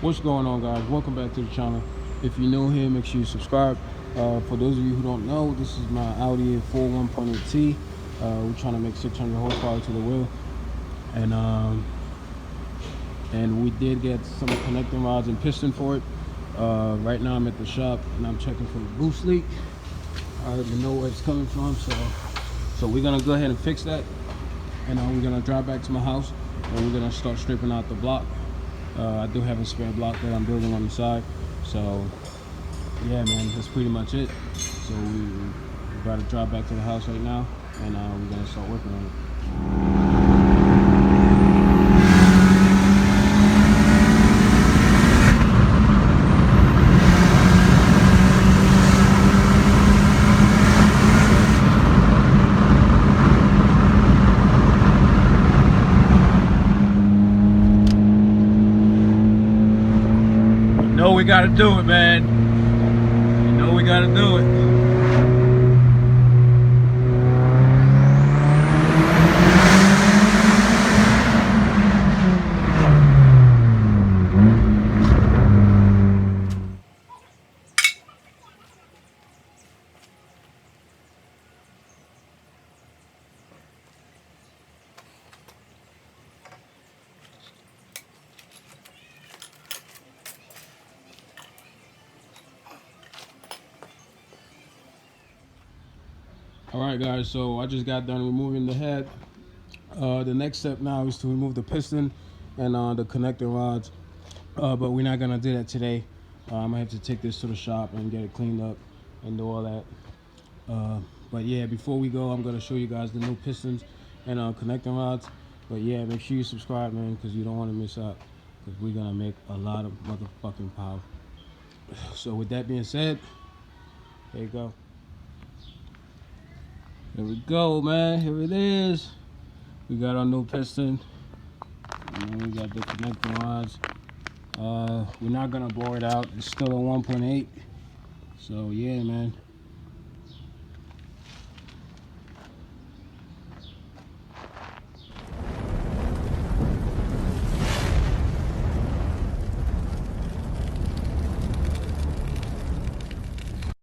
What's going on, guys? Welcome back to the channel. If you're new here, make sure you subscribe. For those of you who don't know, this is my Audi 1.8T. We're trying to make 600 horsepower to the wheel, and we did get some connecting rods and piston for it. Right now I'm at the shop and I'm checking for the boost leak. I already know where it's coming from, so we're gonna go ahead and fix that, and we're gonna drive back to my house and we're gonna start stripping out the block. I do have a spare block that I'm building on the side, so yeah, man, that's pretty much it. So we got to drive back to the house right now, and we're gonna start working on it. We gotta do it, man. You know we gotta do it. Alright guys, so I just got done removing the head. The next step now is to remove the piston and the connecting rods, but we're not gonna do that today. I'm gonna have to take this to the shop and get it cleaned up and do all that. But yeah, before we go, I'm gonna show you guys the new pistons and connecting rods. But yeah, make sure you subscribe, man, because you don't want to miss out, because we're gonna make a lot of motherfucking power. So with that being said, there you go. Here we go, man. Here it is. We got our new piston, and then we got the connecting rods. We're not gonna blow it out. It's still a 1.8. So yeah, man.